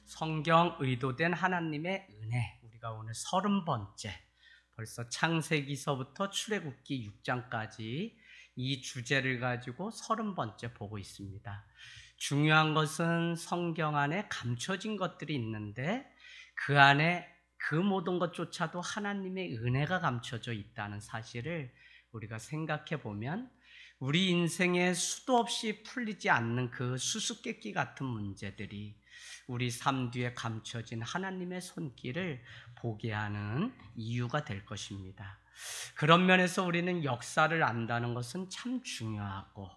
성경 의도된 하나님의 은혜, 우리가 오늘 30번째, 벌써 창세기서부터 출애굽기 6장까지 이 주제를 가지고 30번째 보고 있습니다. 중요한 것은 성경 안에 감춰진 것들이 있는데 그 안에 그 모든 것조차도 하나님의 은혜가 감춰져 있다는 사실을 우리가 생각해 보면 우리 인생에 수도 없이 풀리지 않는 그 수수께끼 같은 문제들이 우리 삶 뒤에 감춰진 하나님의 손길을 보게 하는 이유가 될 것입니다. 그런 면에서 우리는 역사를 안다는 것은 참 중요하고,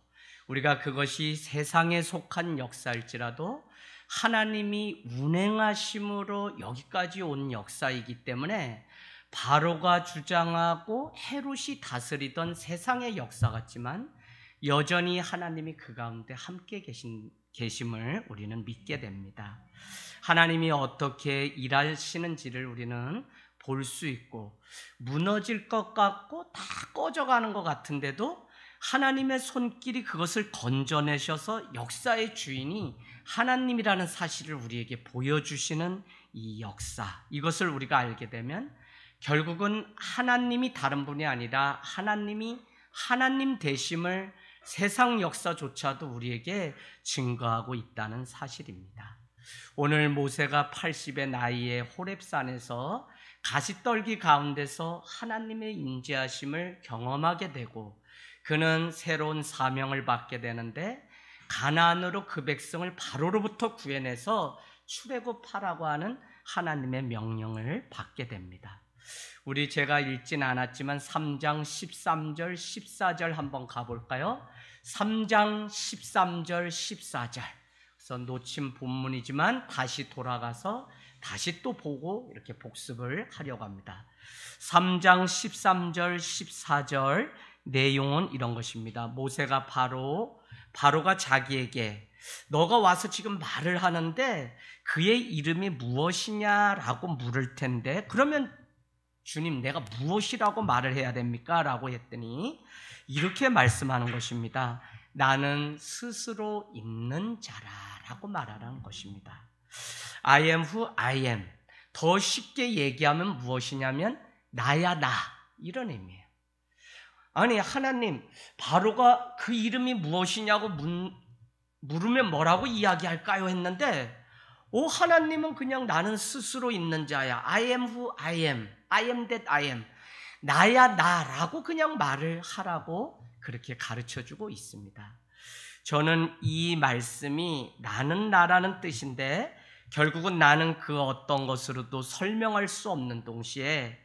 우리가 그것이 세상에 속한 역사일지라도 하나님이 운행하심으로 여기까지 온 역사이기 때문에 바로가 주장하고 헤롯이 다스리던 세상의 역사 같지만 여전히 하나님이 그 가운데 함께 계심을 우리는 믿게 됩니다. 하나님이 어떻게 일하시는지를 우리는 볼 수 있고, 무너질 것 같고 다 꺼져가는 것 같은데도 하나님의 손길이 그것을 건져내셔서 역사의 주인이 하나님이라는 사실을 우리에게 보여주시는 이 역사, 이것을 우리가 알게 되면 결국은 하나님이 다른 분이 아니라 하나님이 하나님 되심을 세상 역사조차도 우리에게 증거하고 있다는 사실입니다. 오늘 모세가 80의 나이에 호렙산에서 가시떨기 가운데서 하나님의 인지하심을 경험하게 되고 그는 새로운 사명을 받게 되는데 가나안으로 그 백성을 바로로부터 구해내서 출애굽하라고 하는 하나님의 명령을 받게 됩니다. 우리 제가 읽진 않았지만 3장 13절 14절 한번 가볼까요? 3장 13절 14절, 그래서 놓친 본문이지만 다시 돌아가서 다시 또 보고 이렇게 복습을 하려고 합니다. 3장 13절 14절 내용은 이런 것입니다. 모세가 바로가 자기에게 너가 와서 지금 말을 하는데 그의 이름이 무엇이냐라고 물을 텐데, 그러면 주님 내가 무엇이라고 말을 해야 됩니까? 라고 했더니 이렇게 말씀하는 것입니다. 나는 스스로 있는 자라 라고 말하라는 것입니다. I am who I am. 더 쉽게 얘기하면 무엇이냐면 나야 나, 이런 의미예요. 아니 하나님, 바로가 그 이름이 무엇이냐고 물으면 뭐라고 이야기할까요? 했는데 하나님은 그냥 나는 스스로 있는 자야. I am who I am. I am that I am. 나야 나라고 그냥 말을 하라고 그렇게 가르쳐주고 있습니다. 저는 이 말씀이 나는 나라는 뜻인데 결국은 나는 그 어떤 것으로도 설명할 수 없는 동시에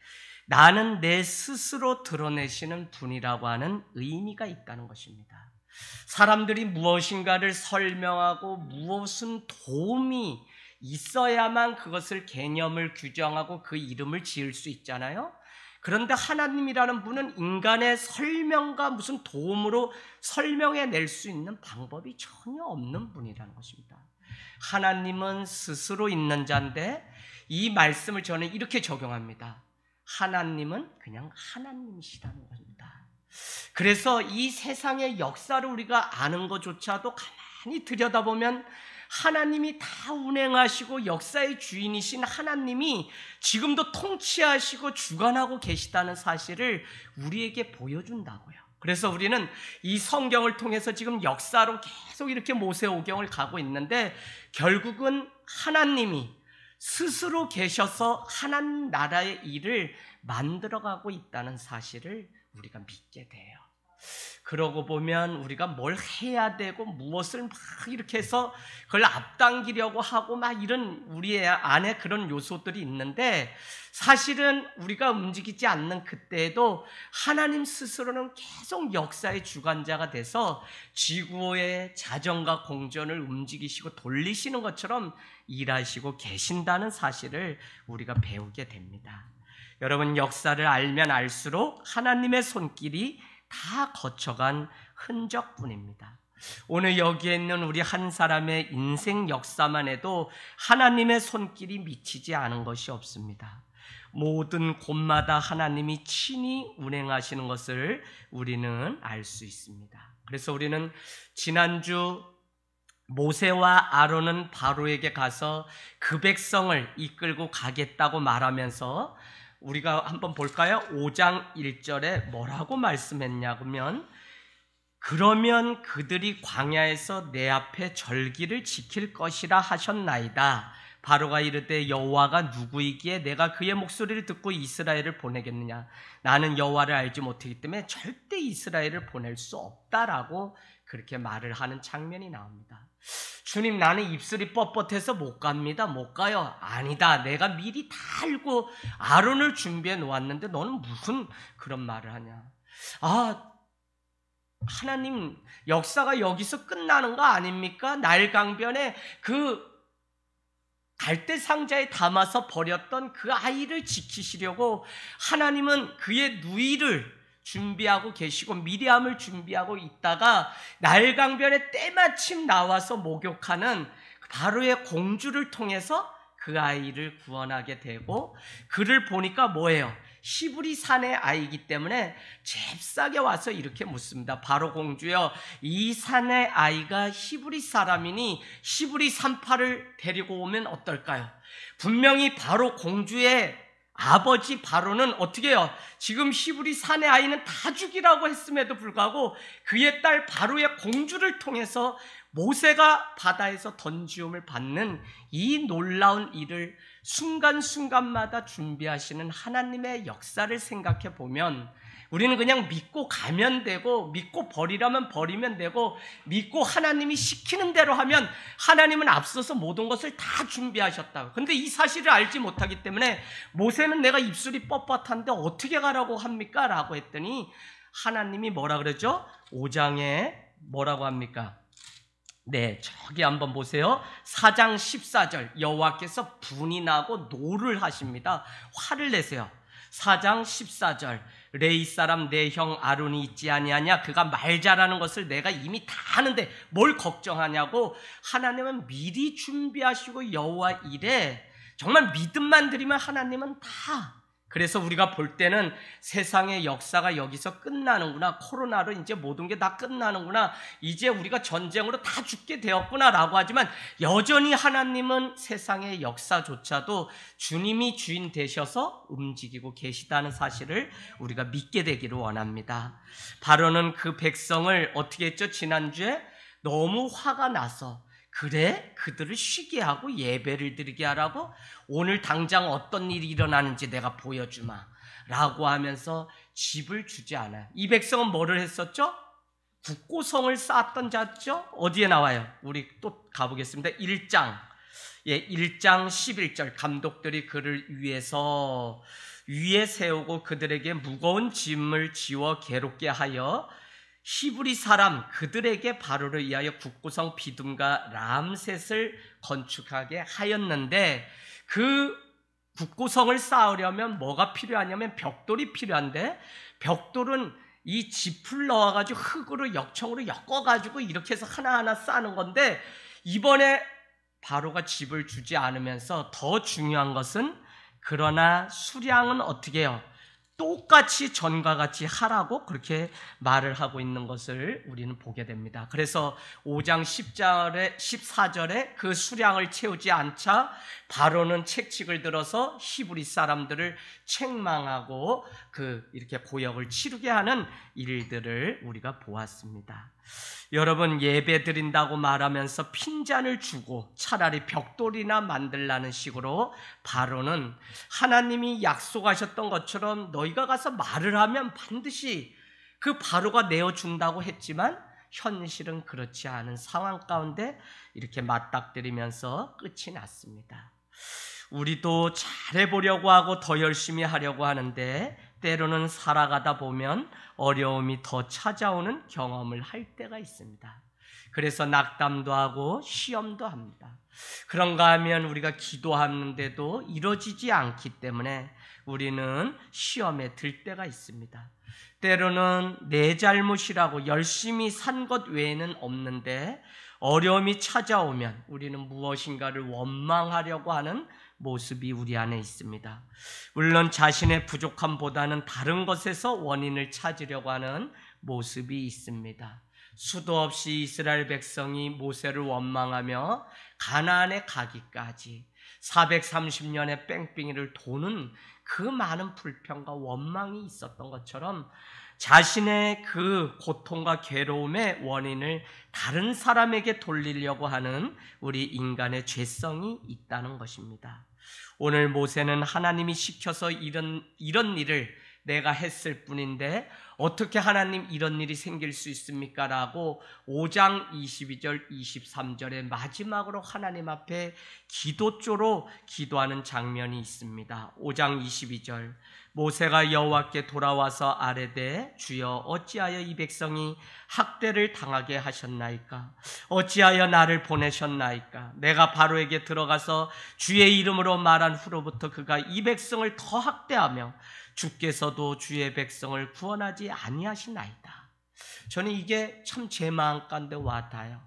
나는 내 스스로 드러내시는 분이라고 하는 의미가 있다는 것입니다. 사람들이 무엇인가를 설명하고 무엇은 도움이 있어야만 그것을 개념을 규정하고 그 이름을 지을 수 있잖아요. 그런데 하나님이라는 분은 인간의 설명과 무슨 도움으로 설명해낼 수 있는 방법이 전혀 없는 분이라는 것입니다. 하나님은 스스로 있는 자인데 이 말씀을 저는 이렇게 적용합니다. 하나님은 그냥 하나님이시라는 겁니다. 그래서 이 세상의 역사를 우리가 아는 것조차도 가만히 들여다보면 하나님이 다 운행하시고 역사의 주인이신 하나님이 지금도 통치하시고 주관하고 계시다는 사실을 우리에게 보여준다고요. 그래서 우리는 이 성경을 통해서 지금 역사로 계속 이렇게 모세오경을 가고 있는데 결국은 하나님이 스스로 계셔서 하나님 나라의 일을 만들어가고 있다는 사실을 우리가 믿게 돼요. 그러고 보면 우리가 뭘 해야 되고 무엇을 막 이렇게 해서 그걸 앞당기려고 하고 막 이런 우리의 안에 그런 요소들이 있는데 사실은 우리가 움직이지 않는 그때에도 하나님 스스로는 계속 역사의 주관자가 돼서 지구의 자전과 공전을 움직이시고 돌리시는 것처럼 일하시고 계신다는 사실을 우리가 배우게 됩니다. 여러분, 역사를 알면 알수록 하나님의 손길이 다 거쳐간 흔적뿐입니다. 오늘 여기에 있는 우리 한 사람의 인생 역사만 해도 하나님의 손길이 미치지 않은 것이 없습니다. 모든 곳마다 하나님이 친히 운행하시는 것을 우리는 알 수 있습니다. 그래서 우리는 지난주 모세와 아론은 바로에게 가서 그 백성을 이끌고 가겠다고 말하면서 우리가 한번 볼까요? 5장 1절에 뭐라고 말씀했냐면 그러면 그들이 광야에서 내 앞에 절기를 지킬 것이라 하셨나이다. 바로가 이르되 여호와가 누구이기에 내가 그의 목소리를 듣고 이스라엘을 보내겠느냐. 나는 여호와를 알지 못하기 때문에 절대 이스라엘을 보낼 수 없다라고 그렇게 말을 하는 장면이 나옵니다. 주님, 나는 입술이 뻣뻣해서 못 갑니다. 못 가요. 아니다. 내가 미리 다 알고 아론을 준비해 놓았는데 너는 무슨 그런 말을 하냐. 하나님 역사가 여기서 끝나는 거 아닙니까? 나일강변에 그 갈대 상자에 담아서 버렸던 그 아이를 지키시려고 하나님은 그의 누이를 준비하고 계시고 미리암을 준비하고 있다가 나일강변에 때마침 나와서 목욕하는 바로의 공주를 통해서 그 아이를 구원하게 되고 그를 보니까 뭐예요? 히브리 산의 아이이기 때문에 잽싸게 와서 이렇게 묻습니다. 바로 공주여, 이 산의 아이가 히브리 사람이니 히브리 산파를 데리고 오면 어떨까요? 분명히 바로 공주의 아버지 바로는 어떻게 해요? 지금 히브리 산의 아이는 다 죽이라고 했음에도 불구하고 그의 딸 바로의 공주를 통해서 모세가 바다에서 던지움을 받는 이 놀라운 일을 순간순간마다 준비하시는 하나님의 역사를 생각해 보면 우리는 그냥 믿고 가면 되고 믿고 버리라면 버리면 되고 믿고 하나님이 시키는 대로 하면 하나님은 앞서서 모든 것을 다 준비하셨다고. 그런데 이 사실을 알지 못하기 때문에 모세는 내가 입술이 뻣뻣한데 어떻게 가라고 합니까? 라고 했더니 하나님이 뭐라 그러죠? 5장에 뭐라고 합니까? 네, 저기 한번 보세요. 4장 14절 여호와께서 분이 나고 노를 하십니다. 화를 내세요. 4장 14절 레위 사람 내 형 아론이 있지 아니하냐? 그가 말 잘하는 것을 내가 이미 다 아는데 뭘 걱정하냐고. 하나님은 미리 준비하시고 여호와 일에 정말 믿음만 드리면 하나님은 다. 그래서 우리가 볼 때는 세상의 역사가 여기서 끝나는구나. 코로나로 이제 모든 게 다 끝나는구나. 이제 우리가 전쟁으로 다 죽게 되었구나 라고 하지만 여전히 하나님은 세상의 역사조차도 주님이 주인 되셔서 움직이고 계시다는 사실을 우리가 믿게 되기를 원합니다. 바로는 그 백성을 어떻게 했죠? 지난주에 너무 화가 나서 그래? 그들을 쉬게 하고 예배를 드리게 하라고? 오늘 당장 어떤 일이 일어나는지 내가 보여주마 라고 하면서 집을 주지 않아요. 이 백성은 뭐를 했었죠? 국고성을 쌓았던 자죠? 어디에 나와요? 우리 또 가보겠습니다. 1장 11절 감독들이 그를 위에 세우고 그들에게 무거운 짐을 지워 괴롭게 하여 히브리 사람 그들에게 바로를 위하여 국고성 비둠과 람셋을 건축하게 하였는데 그 국고성을 쌓으려면 뭐가 필요하냐면 벽돌이 필요한데 벽돌은 이 짚을 넣어가지고 흙으로 역청으로 엮어가지고 이렇게 해서 하나하나 쌓는 건데 이번에 바로가 집을 주지 않으면서 더 중요한 것은 그러나 수량은 어떻게 해요? 똑같이 전과 같이 하라고 그렇게 말을 하고 있는 것을 우리는 보게 됩니다. 그래서 5장 10절에 14절에 그 수량을 채우지 않자 바로는 책칙을 들어서 히브리 사람들을 책망하고 이렇게 고역을 치르게 하는 일들을 우리가 보았습니다. 여러분, 예배 드린다고 말하면서 핀잔을 주고 차라리 벽돌이나 만들라는 식으로 바로는 하나님이 약속하셨던 것처럼 너희가 가서 말을 하면 반드시 그 바로가 내어준다고 했지만 현실은 그렇지 않은 상황 가운데 이렇게 맞닥뜨리면서 끝이 났습니다. 우리도 잘해보려고 하고 더 열심히 하려고 하는데 때로는 살아가다 보면 어려움이 더 찾아오는 경험을 할 때가 있습니다. 그래서 낙담도 하고 시험도 합니다. 그런가 하면 우리가 기도하는데도 이루어지지 않기 때문에 우리는 시험에 들 때가 있습니다. 때로는 내 잘못이라고 열심히 산 것 외에는 없는데 어려움이 찾아오면 우리는 무엇인가를 원망하려고 하는 모습이 우리 안에 있습니다. 물론 자신의 부족함보다는 다른 것에서 원인을 찾으려고 하는 모습이 있습니다. 수도 없이 이스라엘 백성이 모세를 원망하며 가나안에 가기까지 430년의 뺑뺑이를 도는 그 많은 불평과 원망이 있었던 것처럼 자신의 그 고통과 괴로움의 원인을 다른 사람에게 돌리려고 하는 우리 인간의 죄성이 있다는 것입니다. 오늘 모세는 하나님이 시켜서 이런 일을 내가 했을 뿐인데 어떻게 하나님 이런 일이 생길 수 있습니까? 라고 5장 22절 23절의 마지막으로 하나님 앞에 기도조로 기도하는 장면이 있습니다. 5장 22절 모세가 여호와께 돌아와서 아뢰되 주여 어찌하여 이 백성이 학대를 당하게 하셨나이까? 어찌하여 나를 보내셨나이까? 내가 바로에게 들어가서 주의 이름으로 말한 후로부터 그가 이 백성을 더 학대하며 주께서도 주의 백성을 구원하지 아니하시나이다. 저는 이게 참 제 마음 가운데 와닿아요.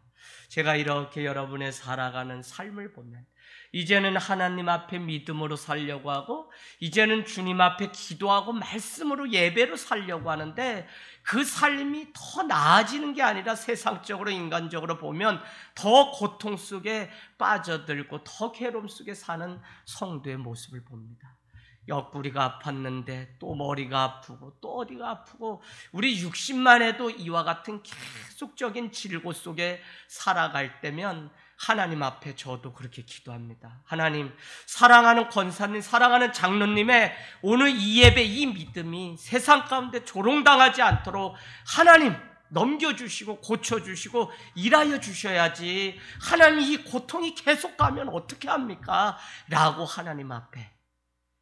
제가 이렇게 여러분의 살아가는 삶을 보면 이제는 하나님 앞에 믿음으로 살려고 하고 이제는 주님 앞에 기도하고 말씀으로 예배로 살려고 하는데 그 삶이 더 나아지는 게 아니라 세상적으로 인간적으로 보면 더 고통 속에 빠져들고 더 괴로움 속에 사는 성도의 모습을 봅니다. 옆구리가 아팠는데 또 머리가 아프고 또 어디가 아프고 우리 육신만 해도 이와 같은 계속적인 질고 속에 살아갈 때면 하나님 앞에 저도 그렇게 기도합니다. 하나님, 사랑하는 권사님, 사랑하는 장로님의 오늘 이 예배, 이 믿음이 세상 가운데 조롱당하지 않도록 하나님 넘겨주시고 고쳐주시고 일하여 주셔야지 하나님 이 고통이 계속 가면 어떻게 합니까? 라고 하나님 앞에.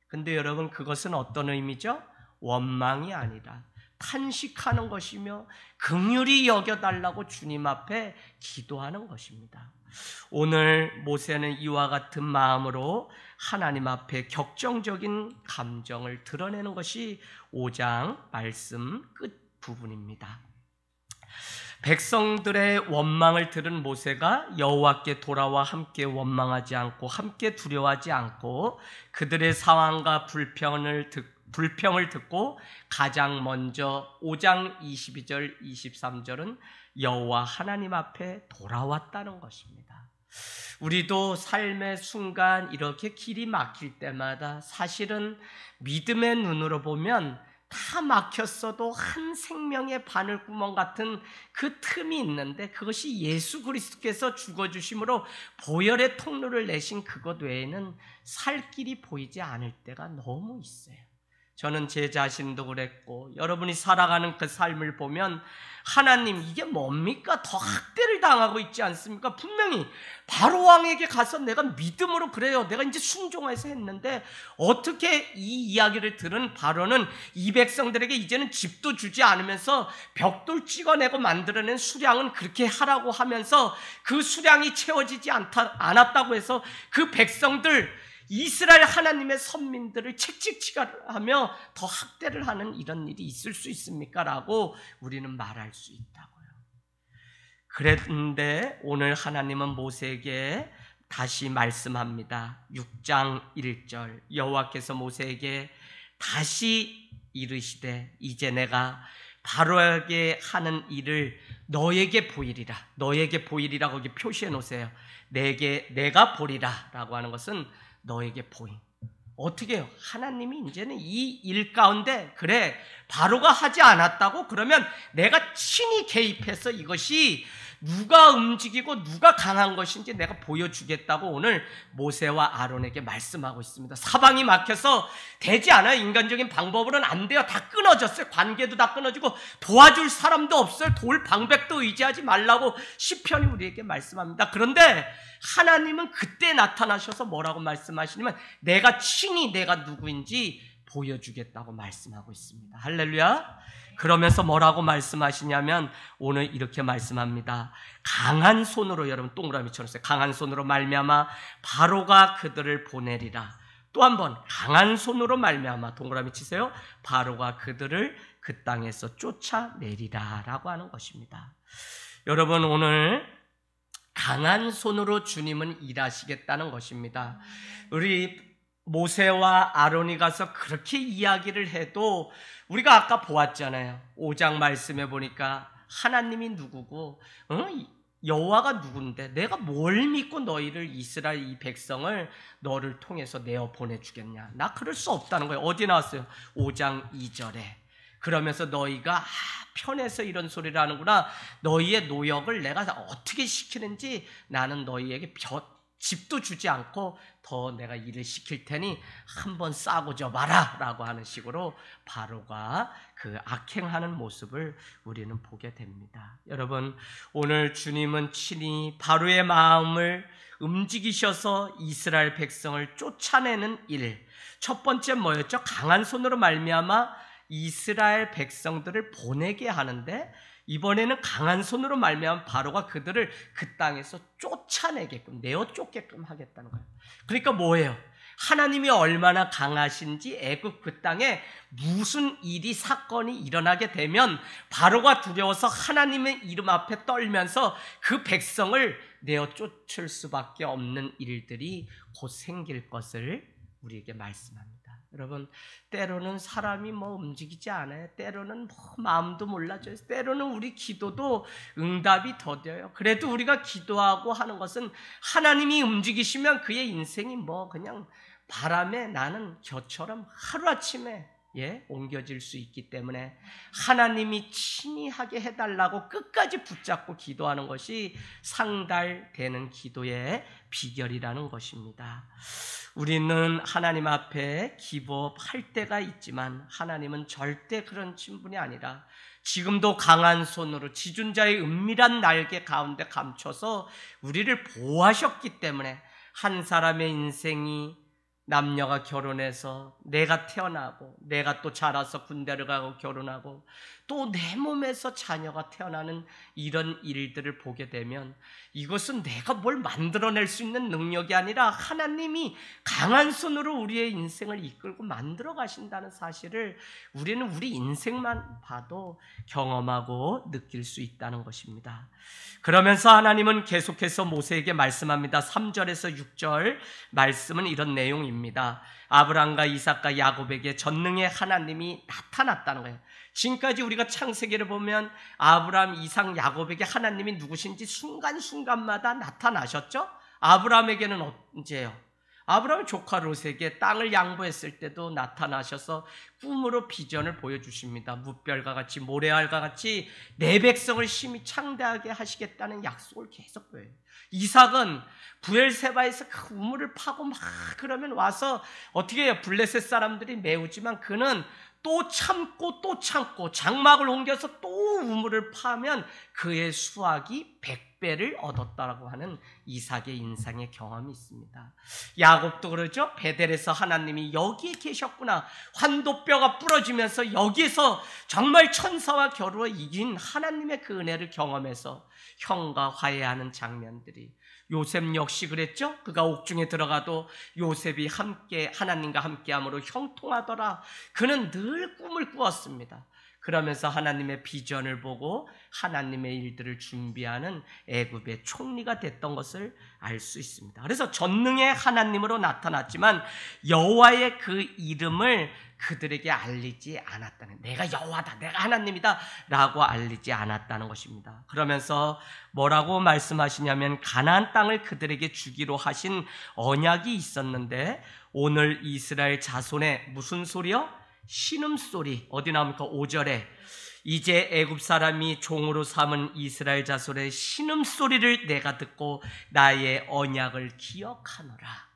근데 여러분 그것은 어떤 의미죠? 원망이 아니라 탄식하는 것이며 긍휼히 여겨달라고 주님 앞에 기도하는 것입니다. 오늘 모세는 이와 같은 마음으로 하나님 앞에 격정적인 감정을 드러내는 것이 5장 말씀 끝 부분입니다. 백성들의 원망을 들은 모세가 여호와께 돌아와 함께 원망하지 않고 함께 두려워하지 않고 그들의 상황과 불평을 듣고 가장 먼저 5장 22절 23절은 여호와 하나님 앞에 돌아왔다는 것입니다. 우리도 삶의 순간 이렇게 길이 막힐 때마다 사실은 믿음의 눈으로 보면 다 막혔어도 한 생명의 바늘구멍 같은 그 틈이 있는데 그것이 예수 그리스도께서 죽어주심으로 보혈의 통로를 내신 그것 외에는 살 길이 보이지 않을 때가 너무 있어요. 저는 제 자신도 그랬고 여러분이 살아가는 그 삶을 보면 하나님 이게 뭡니까? 더 학대를 당하고 있지 않습니까? 분명히 바로 왕에게 가서 내가 믿음으로 그래요. 내가 이제 순종해서 했는데 어떻게 이 이야기를 들은 바로는 이 백성들에게 이제는 집도 주지 않으면서 벽돌 찍어내고 만들어낸 수량은 그렇게 하라고 하면서 그 수량이 채워지지 않았다고 해서 그 백성들 이스라엘 하나님의 선민들을 책찍질하며 더 학대를 하는 이런 일이 있을 수 있습니까? 라고 우리는 말할 수 있다고요. 그랬는데 오늘 하나님은 모세에게 다시 말씀합니다. 6장 1절 여호와께서 모세에게 다시 이르시되 이제 내가 바로에게 하는 일을 너에게 보이리라. 너에게 보이리라 거기 표시해 놓으세요. 내가 보리라 라고 하는 것은 너에게 보임. 어떻게 해요? 하나님이 이제는 이 일 가운데 그래 바로가 하지 않았다고? 그러면 내가 친히 개입해서 이것이 누가 움직이고 누가 강한 것인지 내가 보여주겠다고 오늘 모세와 아론에게 말씀하고 있습니다. 사방이 막혀서 되지 않아요. 인간적인 방법으로는 안 돼요. 다 끊어졌어요. 관계도 다 끊어지고 도와줄 사람도 없어요. 도울 방백도 의지하지 말라고 시편이 우리에게 말씀합니다. 그런데 하나님은 그때 나타나셔서 뭐라고 말씀하시냐면 내가 친히 내가 누구인지 보여주겠다고 말씀하고 있습니다. 할렐루야. 그러면서 뭐라고 말씀하시냐면 오늘 이렇게 말씀합니다. 강한 손으로, 여러분 동그라미처럼 써요. 강한 손으로 말미암아 바로가 그들을 보내리라. 또 한 번 강한 손으로 말미암아, 동그라미 치세요. 바로가 그들을 그 땅에서 쫓아내리라 라고 하는 것입니다. 여러분 오늘 강한 손으로 주님은 일하시겠다는 것입니다. 우리 모세와 아론이 가서 그렇게 이야기를 해도 우리가 아까 보았잖아요. 5장 말씀에 보니까 하나님이 누구고 여호와가 누군데 내가 뭘 믿고 너희를 이스라엘 이 백성을 너를 통해서 내어 보내주겠냐. 나 그럴 수 없다는 거예요. 어디 나왔어요? 5장 2절에. 그러면서 너희가 편해서 이런 소리를 하는구나. 너희의 노역을 내가 어떻게 시키는지 나는 너희에게 집도 주지 않고 더 내가 일을 시킬 테니 한번 싸고져 봐라 라고 하는 식으로 바로가 그 악행하는 모습을 우리는 보게 됩니다. 여러분, 오늘 주님은 친히 바로의 마음을 움직이셔서 이스라엘 백성을 쫓아내는 일, 첫 번째 뭐였죠? 강한 손으로 말미암아 이스라엘 백성들을 보내게 하는데, 이번에는 강한 손으로 말미암아 바로가 그들을 그 땅에서 쫓아내게끔, 내어 쫓게끔 하겠다는 거예요. 그러니까 뭐예요? 하나님이 얼마나 강하신지 애굽 그 땅에 무슨 일이 사건이 일어나게 되면 바로가 두려워서 하나님의 이름 앞에 떨면서 그 백성을 내어 쫓을 수밖에 없는 일들이 곧 생길 것을 우리에게 말씀합니다. 여러분, 때로는 사람이 움직이지 않아요. 때로는 마음도 몰라져요. 때로는 우리 기도도 응답이 더뎌요. 그래도 우리가 기도하고 하는 것은 하나님이 움직이시면 그의 인생이 그냥 바람에 나는 겨처럼 하루아침에 옮겨질 수 있기 때문에 하나님이 친히 하게 해달라고 끝까지 붙잡고 기도하는 것이 상달되는 기도의 비결이라는 것입니다. 우리는 하나님 앞에 기도할 때가 있지만 하나님은 절대 그런 분이 아니라 지금도 강한 손으로 지존자의 은밀한 날개 가운데 감춰서 우리를 보호하셨기 때문에 한 사람의 인생이 남녀가 결혼해서 내가 태어나고 내가 또 자라서 군대를 가고 결혼하고 또 내 몸에서 자녀가 태어나는 이런 일들을 보게 되면 이것은 내가 뭘 만들어낼 수 있는 능력이 아니라 하나님이 강한 손으로 우리의 인생을 이끌고 만들어 가신다는 사실을 우리는 우리 인생만 봐도 경험하고 느낄 수 있다는 것입니다. 그러면서 하나님은 계속해서 모세에게 말씀합니다. 3절에서 6절 말씀은 이런 내용입니다. 아브라함과 이삭과 야곱에게 전능의 하나님이 나타났다는 거예요. 지금까지 우리가 창세기를 보면 아브라함, 이삭, 야곱에게 하나님이 누구신지 순간순간마다 나타나셨죠? 아브라함에게는 언제요? 아브라함 조카 롯에게 땅을 양보했을 때도 나타나셔서 꿈으로 비전을 보여주십니다. 무별과 같이 모래알과 같이 내 백성을 심히 창대하게 하시겠다는 약속을 계속 보여요. 이삭은 부엘세바에서 그 우물을 파고 그러면 와서 어떻게 해요? 블레셋 사람들이 메우지만 그는 또 참고 또 참고 장막을 옮겨서 또 우물을 파면 그의 수확이 100배를 얻었다라고 하는 이삭의 인생의 경험이 있습니다. 야곱도 그러죠. 베델에서 하나님이 여기에 계셨구나. 환도뼈가 부러지면서 여기에서 정말 천사와 겨루어 이긴 하나님의 그 은혜를 경험해서 형과 화해하는 장면들이, 요셉 역시 그랬죠. 그가 옥중에 들어가도 요셉이 함께 하나님과 함께함으로 형통하더라. 그는 늘 꿈을 꾸었습니다. 그러면서 하나님의 비전을 보고 하나님의 일들을 준비하는 애굽의 총리가 됐던 것을 알 수 있습니다. 그래서 전능의 하나님으로 나타났지만 여호와의 그 이름을 그들에게 알리지 않았다는, 내가 여호와다, 내가 하나님이다 라고 알리지 않았다는 것입니다. 그러면서 뭐라고 말씀하시냐면 가나안 땅을 그들에게 주기로 하신 언약이 있었는데 오늘 이스라엘 자손의 무슨 소리요? 신음소리. 어디 나옵니까? 5절에 이제 애굽 사람이 종으로 삼은 이스라엘 자손의 신음소리를 내가 듣고 나의 언약을 기억하노라.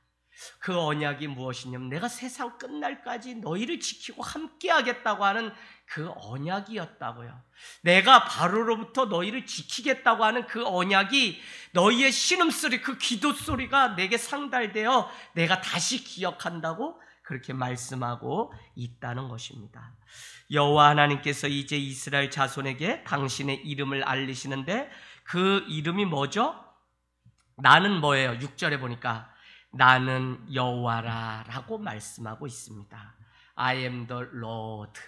그 언약이 무엇이냐면 내가 세상 끝날까지 너희를 지키고 함께하겠다고 하는 그 언약이었다고요. 내가 바로로부터 너희를 지키겠다고 하는 그 언약이 너희의 신음소리, 그 기도소리가 내게 상달되어 내가 다시 기억한다고 그렇게 말씀하고 있다는 것입니다. 여호와 하나님께서 이제 이스라엘 자손에게 당신의 이름을 알리시는데 그 이름이 뭐죠? 나는 뭐예요? 6절에 보니까 나는 여호와라 라고 말씀하고 있습니다. I am the Lord.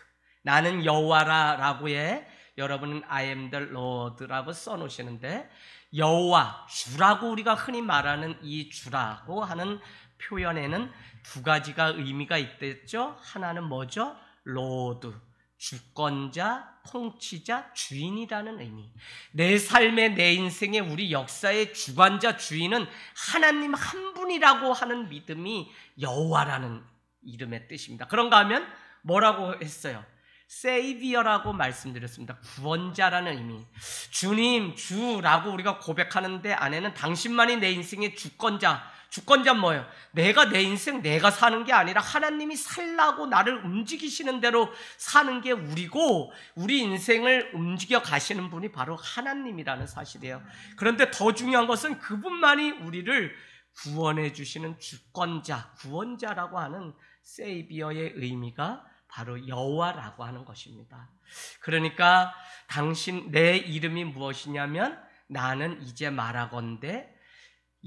나는 여호와라 라고 해. 여러분은 I am the Lord 라고 써놓으시는데 여호와, 주라고 우리가 흔히 말하는 이 주라고 하는 표현에는 두 가지가 의미가 있겠죠. 하나는 뭐죠? 로드, 주권자, 통치자, 주인이라는 의미. 내 삶의, 내 인생의, 우리 역사의 주관자, 주인은 하나님 한 분이라고 하는 믿음이 여호와라는 이름의 뜻입니다. 그런가 하면 뭐라고 했어요? 세이비어라고 말씀드렸습니다. 구원자라는 의미. 주님, 주라고 우리가 고백하는데 안에는 당신만이 내 인생의 주권자. 주권자는 뭐예요? 내가 내 인생 내가 사는 게 아니라 하나님이 살라고 나를 움직이시는 대로 사는 게 우리고, 우리 인생을 움직여 가시는 분이 바로 하나님이라는 사실이에요. 그런데 더 중요한 것은 그분만이 우리를 구원해 주시는 주권자, 구원자라고 하는 세이비어의 의미가 바로 여호와라고 하는 것입니다. 그러니까 당신, 내 이름이 무엇이냐면 나는 이제 말하건대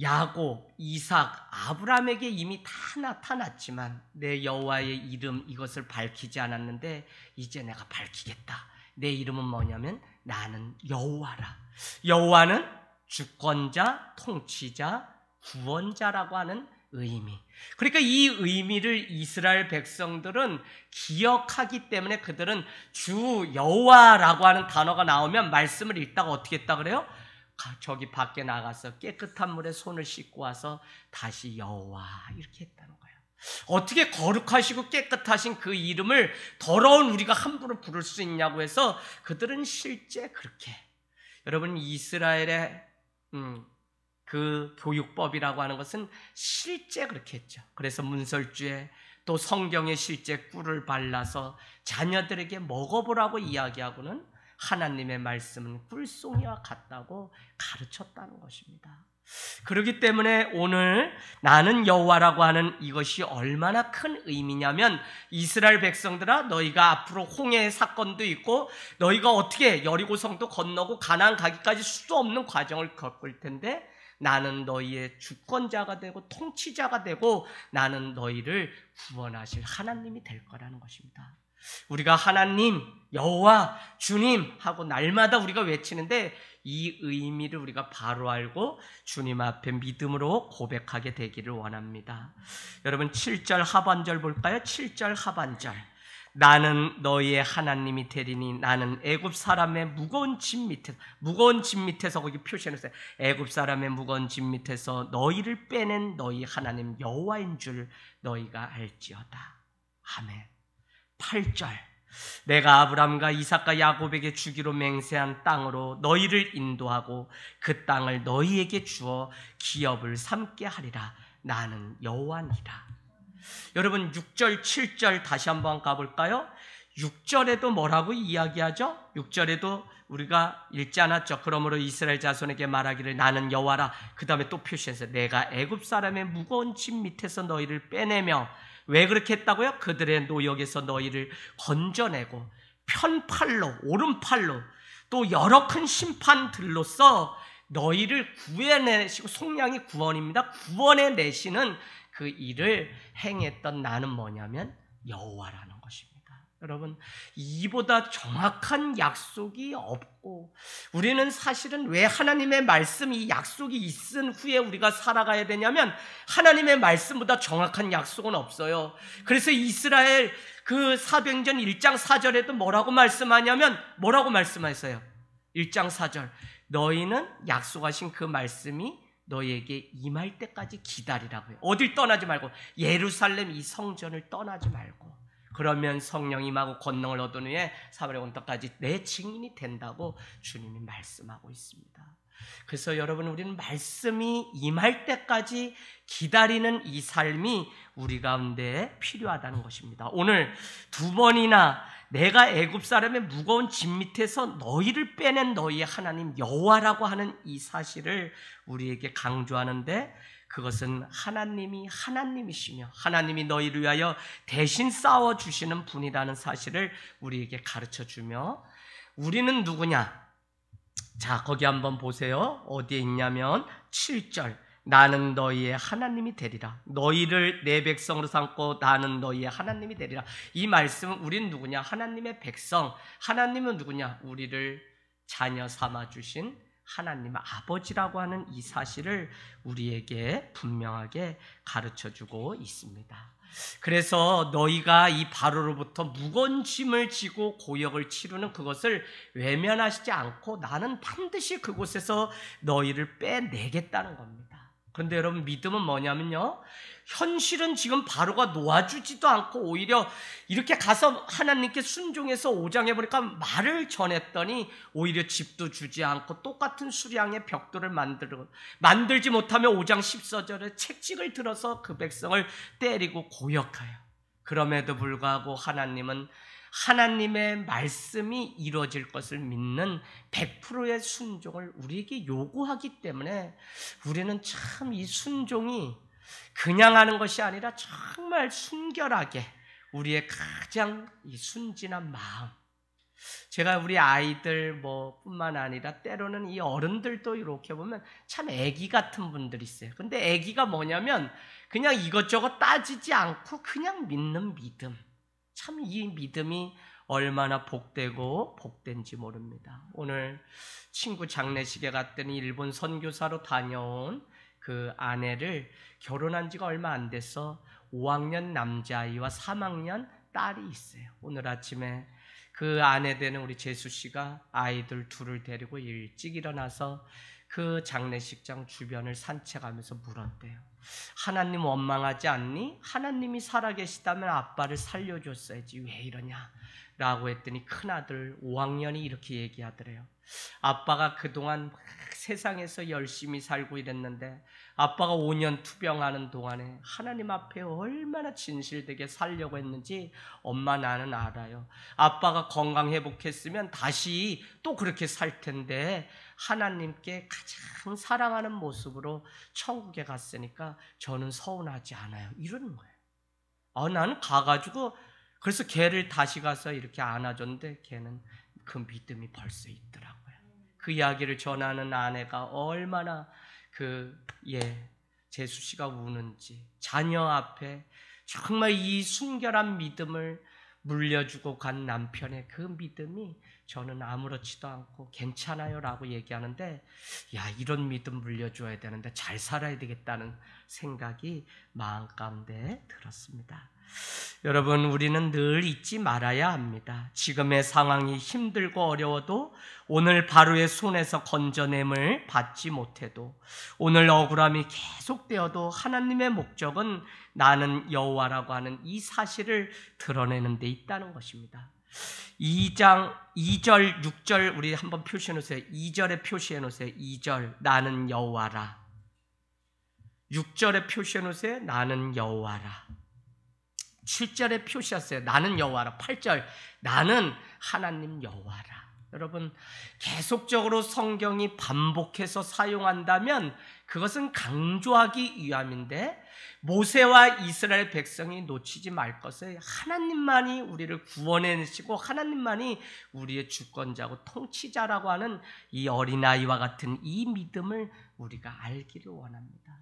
야곱, 이삭, 아브라함에게 이미 다 나타났지만 내 여호와의 이름 이것을 밝히지 않았는데 이제 내가 밝히겠다. 내 이름은 뭐냐면 나는 여호와라. 여호와는 주권자, 통치자, 구원자라고 하는 의미. 그러니까 이 의미를 이스라엘 백성들은 기억하기 때문에 그들은 주 여호와라고 하는 단어가 나오면 말씀을 읽다가 어떻게 했다 그래요? 저기 밖에 나가서 깨끗한 물에 손을 씻고 와서 다시 여호와 이렇게 했다는 거예요. 어떻게 거룩하시고 깨끗하신 그 이름을 더러운 우리가 함부로 부를 수 있냐고 해서 그들은 실제 그렇게, 여러분 이스라엘의 그 교육법이라고 하는 것은 실제 그렇게 했죠. 그래서 문설주에 또 성경에 실제 꿀을 발라서 자녀들에게 먹어보라고 이야기하고는 하나님의 말씀은 꿀송이와 같다고 가르쳤다는 것입니다. 그렇기 때문에 오늘 나는 여호와라고 하는 이것이 얼마나 큰 의미냐면, 이스라엘 백성들아 너희가 앞으로 홍해 사건도 있고 너희가 어떻게 여리고성도 건너고 가나안 가기까지 수도 없는 과정을 겪을 텐데 나는 너희의 주권자가 되고 통치자가 되고 나는 너희를 구원하실 하나님이 될 거라는 것입니다. 우리가 하나님, 여호와, 주님 하고 날마다 우리가 외치는데 이 의미를 우리가 바로 알고 주님 앞에 믿음으로 고백하게 되기를 원합니다. 여러분 7절 하반절 볼까요? 7절 하반절. 나는 너희의 하나님이 되리니 나는 애굽 사람의 무거운 짐 밑에서 거기 표시해놓으세요. 애굽 사람의 무거운 짐 밑에서 너희를 빼낸 너희 하나님 여호와인 줄 너희가 알지어다. 아멘. 8절. 내가 아브람과 이삭과 야곱에게 주기로 맹세한 땅으로 너희를 인도하고 그 땅을 너희에게 주어 기업을 삼게 하리라. 나는 여호와니라. 여러분 6절 7절 다시 한번 가볼까요? 6절에도 뭐라고 이야기하죠? 6절에도 우리가 읽지 않았죠? 그러므로 이스라엘 자손에게 말하기를 나는 여호와라. 그 다음에 또 표시해서 내가 애굽 사람의 무거운 짐 밑에서 너희를 빼내며, 왜 그렇게 했다고요? 그들의 노역에서 너희를 건져내고 편팔로, 오른팔로 또 여러 큰 심판들로서 너희를 구해내시고, 속량이 구원입니다. 구원해내시는 그 일을 행했던 나는 뭐냐면 여호와라는 것입니다. 여러분 이보다 정확한 약속이 없고, 우리는 사실은 왜 하나님의 말씀, 이 약속이 있은 후에 우리가 살아가야 되냐면 하나님의 말씀보다 정확한 약속은 없어요. 그래서 이스라엘 그 사도행전 1장 4절에도 뭐라고 말씀하냐면 뭐라고 말씀하셨어요? 1장 4절. 너희는 약속하신 그 말씀이 너희에게 임할 때까지 기다리라고요. 어딜 떠나지 말고, 예루살렘 이 성전을 떠나지 말고, 그러면 성령 임하고 권능을 얻은 후에 사마리아 온 땅까지 내 증인이 된다고 주님이 말씀하고 있습니다. 그래서 여러분 우리는 말씀이 임할 때까지 기다리는 이 삶이 우리 가운데 필요하다는 것입니다. 오늘 두 번이나 내가 애굽 사람의 무거운 짐 밑에서 너희를 빼낸 너희의 하나님 여호와라고 하는 이 사실을 우리에게 강조하는데, 그것은 하나님이 하나님이시며 하나님이 너희를 위하여 대신 싸워주시는 분이라는 사실을 우리에게 가르쳐주며, 우리는 누구냐? 자, 거기 한번 보세요. 어디에 있냐면 7절. 나는 너희의 하나님이 되리라. 너희를 내 백성으로 삼고 나는 너희의 하나님이 되리라. 이 말씀은 우리는 누구냐? 하나님의 백성. 하나님은 누구냐? 우리를 자녀 삼아주신 하나님 아버지라고 하는 이 사실을 우리에게 분명하게 가르쳐주고 있습니다. 그래서 너희가 이 바로로부터 무거운 짐을 지고 고역을 치르는 그것을 외면하시지 않고 나는 반드시 그곳에서 너희를 빼내겠다는 겁니다. 그런데 여러분, 믿음은 뭐냐면요, 현실은 지금 바로가 놓아주지도 않고 오히려 이렇게 가서 하나님께 순종해서 5장에 보니까 말을 전했더니 오히려 집도 주지 않고 똑같은 수량의 벽돌을 만들지 못하면 5장 14절에 채찍을 들어서 그 백성을 때리고 고역하여. 그럼에도 불구하고 하나님은 하나님의 말씀이 이루어질 것을 믿는 100%의 순종을 우리에게 요구하기 때문에 우리는 참 이 순종이 그냥 하는 것이 아니라 정말 순결하게 우리의 가장 이 순진한 마음. 제가 우리 아이들 뿐만 아니라 때로는 이 어른들도 이렇게 보면 참 애기 같은 분들이 있어요. 근데 애기가 뭐냐면 그냥 이것저것 따지지 않고 그냥 믿는 믿음. 참 이 믿음이 얼마나 복되고 복된지 모릅니다. 오늘 친구 장례식에 갔더니 일본 선교사로 다녀온 그 아내를 결혼한 지가 얼마 안 돼서 5학년 남자아이와 3학년 딸이 있어요. 오늘 아침에 그 아내 되는 우리 재수 씨가 아이들 둘을 데리고 일찍 일어나서 그 장례식장 주변을 산책하면서 물었대요. 하나님 원망하지 않니? 하나님이 살아계시다면 아빠를 살려줬어야지 왜 이러냐? 라고 했더니 큰아들 5학년이 이렇게 얘기하더래요. 아빠가 그동안 세상에서 열심히 살고 이랬는데 아빠가 5년 투병하는 동안에 하나님 앞에 얼마나 진실되게 살려고 했는지 엄마 나는 알아요. 아빠가 건강 회복했으면 다시 또 그렇게 살 텐데 하나님께 가장 사랑하는 모습으로 천국에 갔으니까 저는 서운하지 않아요. 이러는 거예요. 나는 가가지고 그래서 걔를 다시 가서 이렇게 안아줬는데 걔는 그 믿음이 벌써 있더라고요. 그 이야기를 전하는 아내가 얼마나 재수 씨가 우는지, 자녀 앞에 정말 이 순결한 믿음을 물려주고 간 남편의 그 믿음이 저는 아무렇지도 않고 괜찮아요 라고 얘기하는데, 야, 이런 믿음 물려줘야 되는데 잘 살아야 되겠다는 생각이 마음 가운데 들었습니다. 여러분, 우리는 늘 잊지 말아야 합니다. 지금의 상황이 힘들고 어려워도, 오늘 바로의 손에서 건져냄을 받지 못해도, 오늘 억울함이 계속되어도 하나님의 목적은 나는 여호와라고 하는 이 사실을 드러내는 데 있다는 것입니다. 2장 2절 6절 우리 한번 표시해 놓으세요. 2절에 표시해 놓으세요. 2절 나는 여호와라. 6절에 표시해 놓으세요. 나는 여호와라. 7절에 표시하세요. 나는 여호와라. 8절 나는 하나님 여호와라. 여러분, 계속적으로 성경이 반복해서 사용한다면 그것은 강조하기 위함인데, 모세와 이스라엘 백성이 놓치지 말 것을 하나님만이 우리를 구원해내시고 하나님만이 우리의 주권자고 통치자라고 하는 이 어린아이와 같은 이 믿음을 우리가 알기를 원합니다.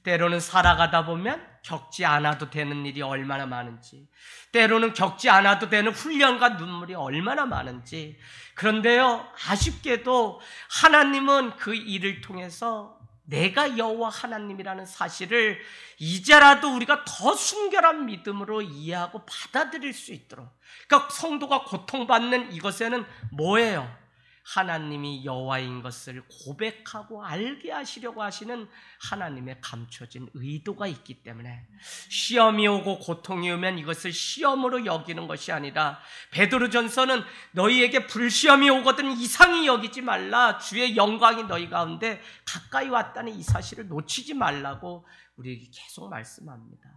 때로는 살아가다 보면 겪지 않아도 되는 일이 얼마나 많은지, 때로는 겪지 않아도 되는 훈련과 눈물이 얼마나 많은지, 그런데요, 아쉽게도 하나님은 그 일을 통해서 내가 여호와 하나님이라는 사실을 이제라도 우리가 더 순결한 믿음으로 이해하고 받아들일 수 있도록, 그러니까 성도가 고통받는 이것에는 뭐예요? 하나님이 여호와인 것을 고백하고 알게 하시려고 하시는 하나님의 감춰진 의도가 있기 때문에, 시험이 오고 고통이 오면 이것을 시험으로 여기는 것이 아니라, 베드로전서는 너희에게 불시험이 오거든 이상히 여기지 말라, 주의 영광이 너희 가운데 가까이 왔다는 이 사실을 놓치지 말라고 우리에게 계속 말씀합니다.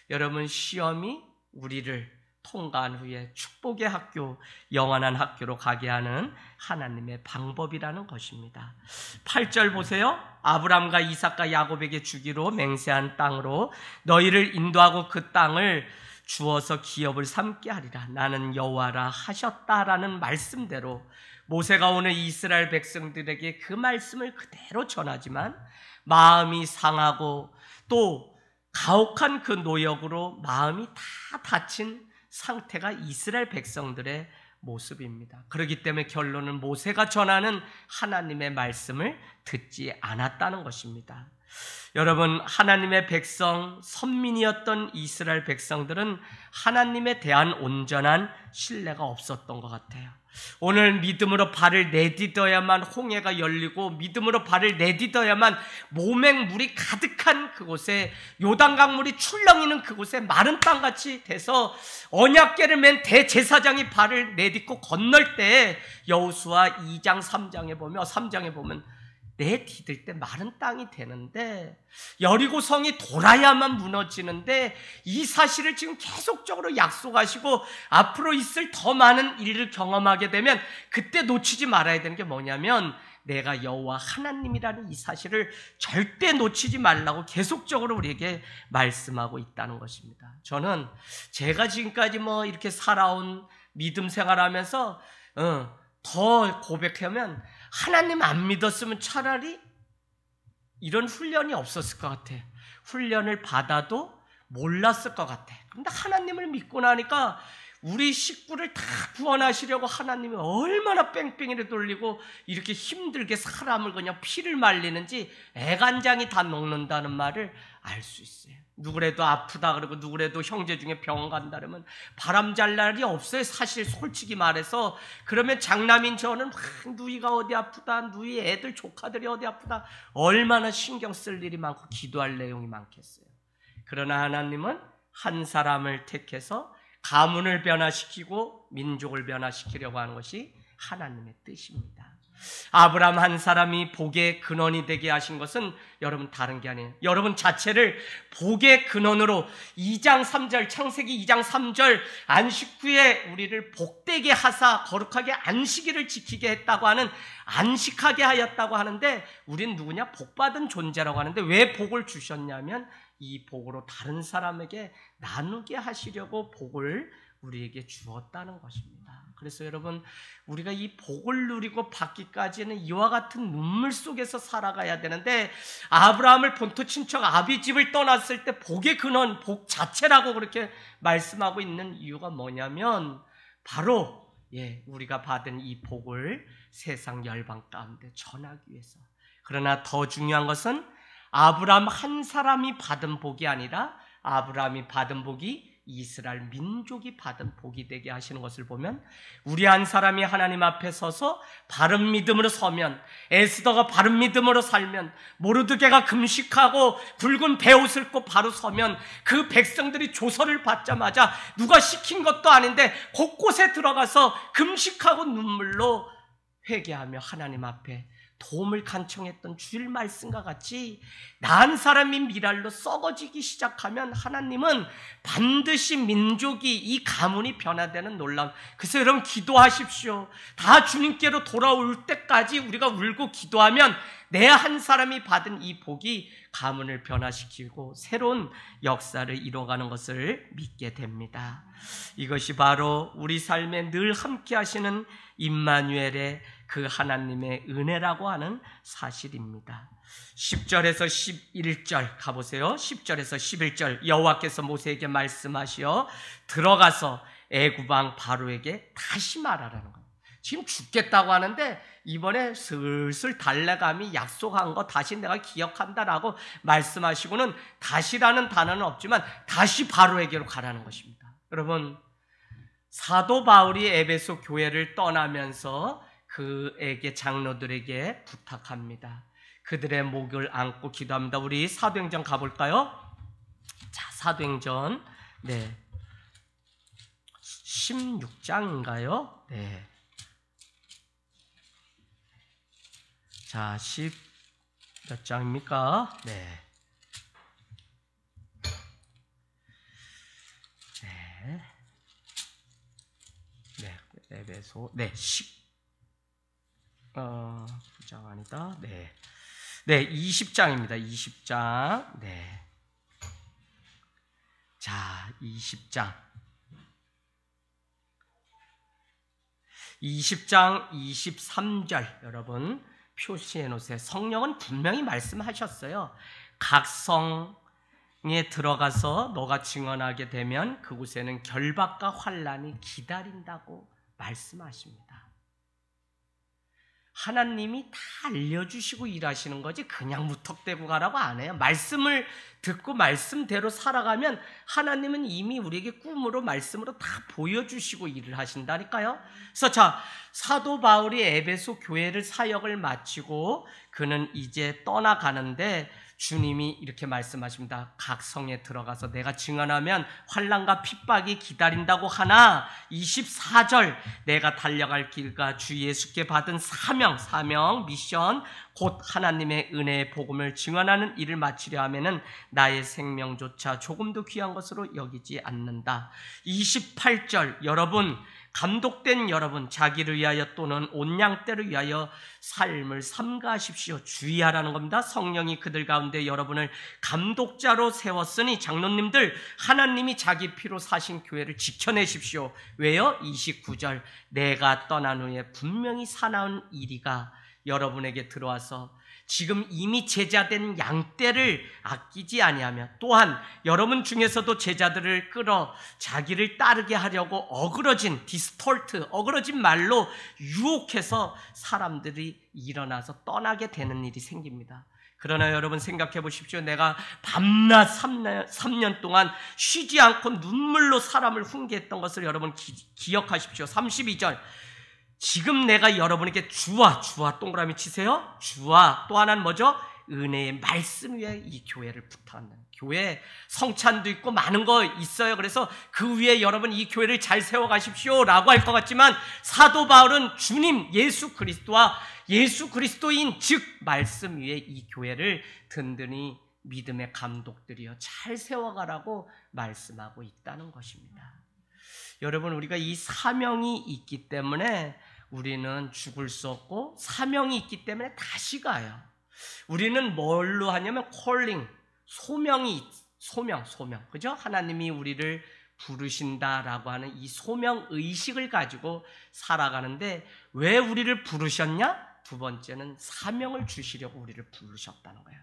여러분, 시험이 우리를 통과한 후에 축복의 학교, 영원한 학교로 가게 하는 하나님의 방법이라는 것입니다. 8절 보세요. 아브람과 이삭과 야곱에게 주기로 맹세한 땅으로 너희를 인도하고 그 땅을 주어서 기업을 삼게 하리라. 나는 여호와라 하셨다라는 말씀대로 모세가 오늘 이스라엘 백성들에게 그 말씀을 그대로 전하지만, 마음이 상하고 또 가혹한 그 노역으로 마음이 다 다친 상태가 이스라엘 백성들의 모습입니다. 그렇기 때문에 결론은 모세가 전하는 하나님의 말씀을 듣지 않았다는 것입니다. 여러분, 하나님의 백성, 선민이었던 이스라엘 백성들은 하나님에 대한 온전한 신뢰가 없었던 것 같아요. 오늘 믿음으로 발을 내딛어야만 홍해가 열리고 믿음으로 발을 내딛어야만 모맹물이 가득한 그곳에 요단강물이 출렁이는 그곳에 마른 땅같이 돼서 언약궤를 맨 대제사장이 발을 내딛고 건널 때 여호수아 2장 3장에 보면 내디딜 때 마른 땅이 되는데 여리고성이 돌아야만 무너지는데 이 사실을 지금 계속적으로 약속하시고 앞으로 있을 더 많은 일을 경험하게 되면 그때 놓치지 말아야 되는 게 뭐냐면 내가 여호와 하나님이라는 이 사실을 절대 놓치지 말라고 계속적으로 우리에게 말씀하고 있다는 것입니다. 저는 제가 지금까지 이렇게 살아온 믿음 생활하면서 더 고백하면 하나님 안 믿었으면 차라리 이런 훈련이 없었을 것 같아. 훈련을 받아도 몰랐을 것 같아. 그런데 하나님을 믿고 나니까 우리 식구를 다 구원하시려고 하나님이 얼마나 뺑뺑이를 돌리고 이렇게 힘들게 사람을 그냥 피를 말리는지 애간장이 다 녹는다는 말을 알 수 있어요. 누구라도 아프다 그러고 누구라도 형제 중에 병원 간다 그러면 바람 잘 날이 없어요. 사실 솔직히 말해서. 그러면 장남인 저는 막 누이가 어디 아프다, 누이 애들 조카들이 어디 아프다, 얼마나 신경 쓸 일이 많고 기도할 내용이 많겠어요. 그러나 하나님은 한 사람을 택해서 가문을 변화시키고 민족을 변화시키려고 하는 것이 하나님의 뜻입니다. 아브라함 한 사람이 복의 근원이 되게 하신 것은 여러분 다른 게 아니에요. 여러분 자체를 복의 근원으로 2장 3절 창세기 2장 3절 안식 후에 우리를 복되게 하사 거룩하게 안식일을 지키게 했다고 하는 안식하게 하였다고 하는데 우린 누구냐? 복받은 존재라고 하는데 왜 복을 주셨냐면 이 복으로 다른 사람에게 나누게 하시려고 복을 우리에게 주었다는 것입니다. 그래서 여러분 우리가 이 복을 누리고 받기까지는 이와 같은 눈물 속에서 살아가야 되는데 아브라함을 본토 친척 아비집을 떠났을 때 복의 근원, 복 자체라고 그렇게 말씀하고 있는 이유가 뭐냐면 바로 우리가 받은 이 복을 세상 열방 가운데 전하기 위해서. 그러나 더 중요한 것은 아브라함 한 사람이 받은 복이 아니라 아브라함이 받은 복이 이스라엘 민족이 받은 복이 되게 하시는 것을 보면 우리 한 사람이 하나님 앞에 서서 바른 믿음으로 서면, 에스더가 바른 믿음으로 살면, 모르드게가 금식하고 굵은 베옷을 입고 바로 서면 그 백성들이 조서를 받자마자 누가 시킨 것도 아닌데 곳곳에 들어가서 금식하고 눈물로 회개하며 하나님 앞에 도움을 간청했던 주일 말씀과 같이 난 사람이 미랄로 썩어지기 시작하면 하나님은 반드시 민족이 이 가문이 변화되는 놀라운. 그래서 여러분 기도하십시오. 다 주님께로 돌아올 때까지 우리가 울고 기도하면 내 한 사람이 받은 이 복이 가문을 변화시키고 새로운 역사를 이뤄가는 것을 믿게 됩니다. 이것이 바로 우리 삶에 늘 함께 하시는 임마누엘의 그 하나님의 은혜라고 하는 사실입니다. 10절에서 11절 가보세요. 10절에서 11절 여호와께서 모세에게 말씀하시어 들어가서 애굽왕 바로에게 다시 말하라는 거예요. 지금 죽겠다고 하는데 이번에 슬슬 달래감이 약속한 거 다시 내가 기억한다라고 말씀하시고는 다시라는 단어는 없지만 다시 바로에게로 가라는 것입니다. 여러분 사도 바울이 에베소 교회를 떠나면서 그에게 장로들에게 부탁합니다. 그들의 목을 안고 기도합니다. 우리 사도행전 가볼까요? 자, 사도행전 16장인가요? 네. 자, 몇 장입니까? 네. 에베소 9장 아니다. 20장입니다. 20장. 자, 20장 23절 여러분 표시해 놓으세요. 성령은 분명히 말씀하셨어요. 각 성에 들어가서 너가 증언하게 되면 그곳에는 결박과 환난이 기다린다고 말씀하십니다. 하나님이 다 알려주시고 일하시는 거지 그냥 무턱대고 가라고 안 해요. 말씀을 듣고 말씀대로 살아가면 하나님은 이미 우리에게 꿈으로 말씀으로 다 보여주시고 일을 하신다니까요. 그래서 자, 사도 바울이 에베소 교회를 사역을 마치고 그는 이제 떠나가는데 주님이 이렇게 말씀하십니다. 각 성에 들어가서 내가 증언하면 환난과 핍박이 기다린다고 하나 24절 내가 달려갈 길과 주 예수께 받은 사명 미션 곧 하나님의 은혜의 복음을 증언하는 일을 마치려 하면은 나의 생명조차 조금도 귀한 것으로 여기지 않는다. 28절 여러분 감독된 여러분 자기를 위하여 또는 온 양떼를 위하여 삶을 삼가하십시오. 주의하라는 겁니다. 성령이 그들 가운데 여러분을 감독자로 세웠으니 장로님들 하나님이 자기 피로 사신 교회를 지켜내십시오. 왜요? 29절 내가 떠난 후에 분명히 사나운 이리가 여러분에게 들어와서 지금 이미 제자된 양떼를 아끼지 아니하며 또한 여러분 중에서도 제자들을 끌어 자기를 따르게 하려고 어그러진 말로 유혹해서 사람들이 일어나서 떠나게 되는 일이 생깁니다. 그러나 여러분 생각해 보십시오. 내가 밤낮 3년 동안 쉬지 않고 눈물로 사람을 훈계했던 것을 여러분 기억하십시오. 32절 지금 내가 여러분에게 주와 동그라미 치세요. 주와 또 하나는 뭐죠? 은혜의 말씀 위에 이 교회를 부탁한다. 교회 성찬도 있고 많은 거 있어요. 그래서 그 위에 여러분 이 교회를 잘 세워가십시오 라고 할 것 같지만 사도 바울은 주님 예수 그리스도와 예수 그리스도인 즉 말씀 위에 이 교회를 든든히 믿음의 감독들이여 잘 세워가라고 말씀하고 있다는 것입니다. 여러분 우리가 이 사명이 있기 때문에 우리는 죽을 수 없고 사명이 있기 때문에 다시 가요. 우리는 뭘로 하냐면 콜링, 소명, 그죠? 하나님이 우리를 부르신다라고 하는 이 소명 의식을 가지고 살아가는데 왜 우리를 부르셨냐? 두 번째는 사명을 주시려고 우리를 부르셨다는 거예요.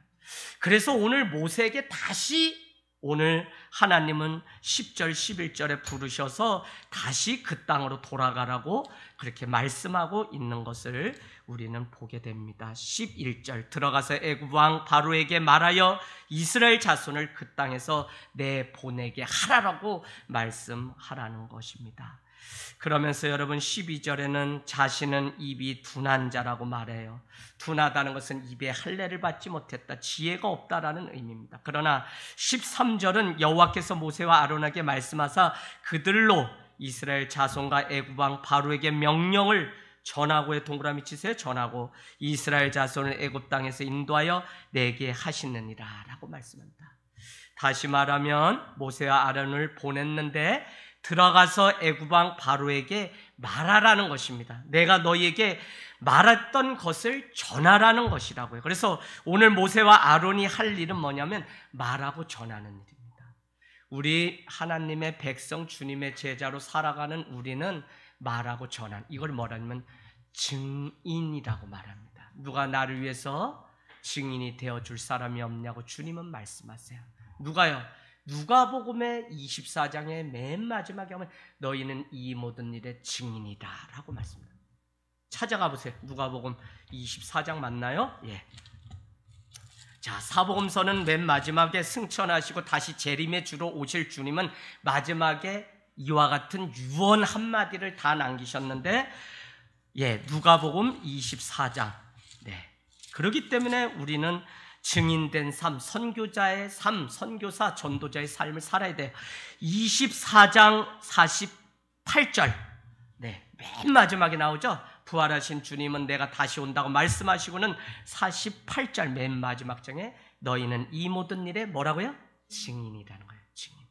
그래서 오늘 모세에게 다시 오늘 하나님은 10절 11절에 부르셔서 다시 그 땅으로 돌아가라고 그렇게 말씀하고 있는 것을 우리는 보게 됩니다. 11절 들어가서 애굽 왕 바로에게 말하여 이스라엘 자손을 그 땅에서 내보내게 하라라고 말씀하라는 것입니다. 그러면서 여러분 12절에는 자신은 입이 둔한 자라고 말해요. 둔하다는 것은 입에 할례를 받지 못했다, 지혜가 없다라는 의미입니다. 그러나 13절은 여호와께서 모세와 아론에게 말씀하사 그들로 이스라엘 자손과 애굽 왕 바로에게 명령을 전하고의 동그라미 치세요. 전하고 이스라엘 자손을 애굽 땅에서 인도하여 내게 하시느니라 라고 말씀합니다. 다시 말하면 모세와 아론을 보냈는데 들어가서 애굽 왕 바로에게 말하라는 것입니다. 내가 너희에게 말했던 것을 전하라는 것이라고요. 그래서 오늘 모세와 아론이 할 일은 뭐냐면 말하고 전하는 일입니다. 우리 하나님의 백성 주님의 제자로 살아가는 우리는 말하고 전하는 이걸 뭐라면 증인이라고 말합니다. 누가 나를 위해서 증인이 되어줄 사람이 없냐고 주님은 말씀하세요. 누가요? 누가복음의 24장의 맨 마지막에 하면 너희는 이 모든 일의 증인이다 라고 말씀합니다. 찾아가 보세요. 누가복음 24장 맞나요? 예. 자, 사복음서는 맨 마지막에 승천하시고 다시 재림의 주로 오실 주님은 마지막에 이와 같은 유언 한마디를 다 남기셨는데 예, 누가복음 24장. 네. 그렇기 때문에 우리는 증인된 삶, 선교자의 삶, 선교사, 전도자의 삶을 살아야 돼요. 24장 48절. 네, 맨 마지막에 나오죠. 부활하신 주님은 내가 다시 온다고 말씀하시고는 48절 맨 마지막 장에 너희는 이 모든 일에 뭐라고요? 증인이라는 거예요. 증인.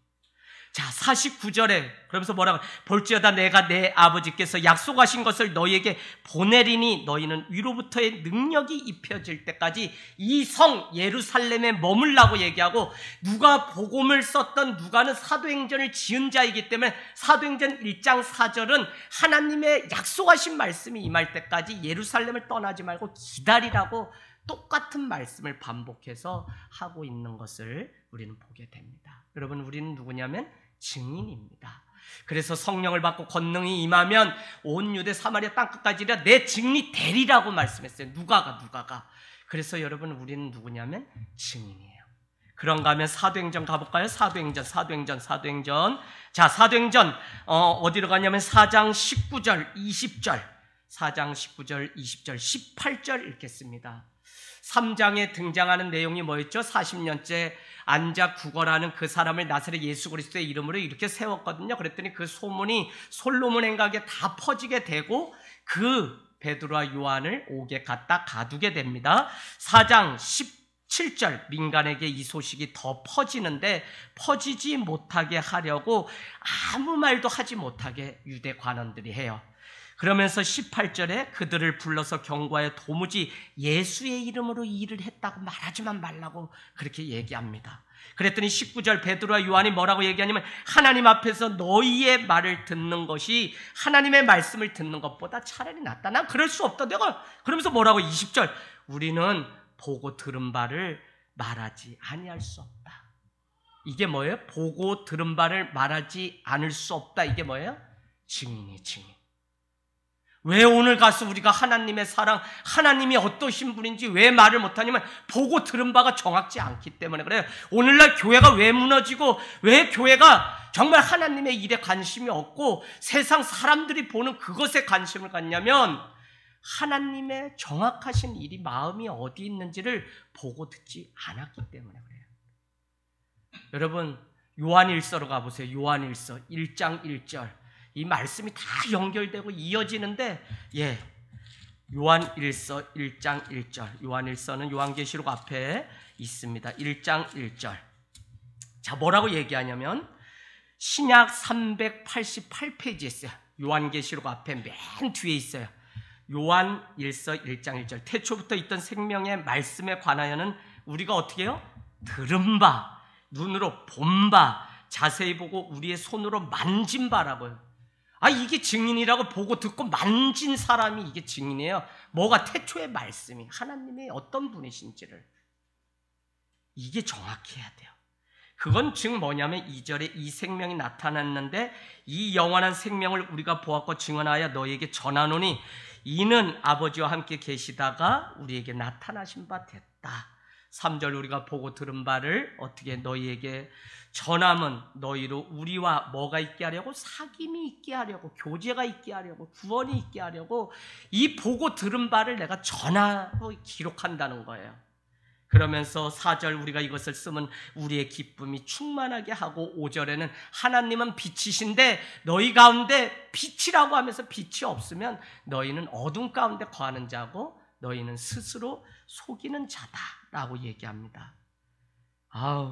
자, 49절에 그러면서 뭐라고? 볼지어다 내가 내 아버지께서 약속하신 것을 너희에게 보내리니 너희는 위로부터의 능력이 입혀질 때까지 이 성 예루살렘에 머물라고 얘기하고 누가 복음을 썼던 누가는 사도행전을 지은 자이기 때문에 사도행전 1장 4절은 하나님의 약속하신 말씀이 임할 때까지 예루살렘을 떠나지 말고 기다리라고 똑같은 말씀을 반복해서 하고 있는 것을 우리는 보게 됩니다. 여러분 우리는 누구냐면 증인입니다. 그래서 성령을 받고 권능이 임하면 온 유대 사마리아 땅끝까지 이르러 내 증인이 되리라고 말씀했어요. 누가가. 그래서 여러분 우리는 누구냐면 증인이에요. 그런가 하면 사도행전 가볼까요? 사도행전. 자, 사도행전 어디로 가냐면 4장 19절 20절 4장 19절 20절 18절 읽겠습니다. 3장에 등장하는 내용이 뭐였죠? 40년째 앉아 구걸하는 그 사람을 나사렛 예수 그리스도의 이름으로 이렇게 세웠거든요. 그랬더니 그 소문이 솔로몬 행각에 다 퍼지게 되고 그 베드로와 요한을 옥에 갖다 가두게 됩니다. 4장 17절 민간에게 이 소식이 더 퍼지는데 퍼지지 못하게 하려고 아무 말도 하지 못하게 유대 관원들이 해요. 그러면서 18절에 그들을 불러서 경고하여 도무지 예수의 이름으로 이 일을 했다고 말하지만 말라고 그렇게 얘기합니다. 그랬더니 19절 베드로와 요한이 뭐라고 얘기하냐면 하나님 앞에서 너희의 말을 듣는 것이 하나님의 말씀을 듣는 것보다 차라리 낫다. 난 그럴 수 없다. 내가 그러면서 뭐라고 20절 우리는 보고 들은 바를 말하지 아니할 수 없다. 이게 뭐예요? 보고 들은 바를 말하지 않을 수 없다. 이게 뭐예요? 증인이 증인. 왜 오늘 가서 우리가 하나님의 사랑, 하나님이 어떠신 분인지 왜 말을 못하냐면 보고 들은 바가 정확지 않기 때문에 그래요. 오늘날 교회가 왜 무너지고 왜 교회가 정말 하나님의 일에 관심이 없고 세상 사람들이 보는 그것에 관심을 갖냐면 하나님의 정확하신 일이 마음이 어디 있는지를 보고 듣지 않았기 때문에 그래요. 여러분 요한일서로 가보세요. 요한일서 1장 1절 이 말씀이 다 연결되고 이어지는데 요한일서 1장 1절 요한일서는 요한계시록 앞에 있습니다. 1장 1절 자 뭐라고 얘기하냐면 신약 388페이지에 있어요. 요한계시록 앞에 맨 뒤에 있어요. 요한일서 1장 1절 태초부터 있던 생명의 말씀에 관하여는 우리가 어떻게 해요? 들은 바, 눈으로 본 바, 자세히 보고 우리의 손으로 만진 바라고요. 이게 증인이라고 보고 듣고 만진 사람이 이게 증인이에요. 뭐가 태초의 말씀이 하나님의 어떤 분이신지를 이게 정확히 해야 돼요. 그건 즉 뭐냐면 2절에 이 생명이 나타났는데 이 영원한 생명을 우리가 보았고 증언하여 너희에게 전하노니 이는 아버지와 함께 계시다가 우리에게 나타나신 바 됐다. 3절 우리가 보고 들은 바를 어떻게 너희에게 전함은 너희로 우리와 뭐가 있게 하려고? 사귐이 있게 하려고, 교제가 있게 하려고, 구원이 있게 하려고 이 보고 들은 바를 내가 전하고 기록한다는 거예요. 그러면서 4절 우리가 이것을 쓰면 우리의 기쁨이 충만하게 하고 5절에는 하나님은 빛이신데 너희 가운데 빛이라고 하면서 빛이 없으면 너희는 어둠 가운데 거하는 자고 너희는 스스로 속이는 자다라고 얘기합니다.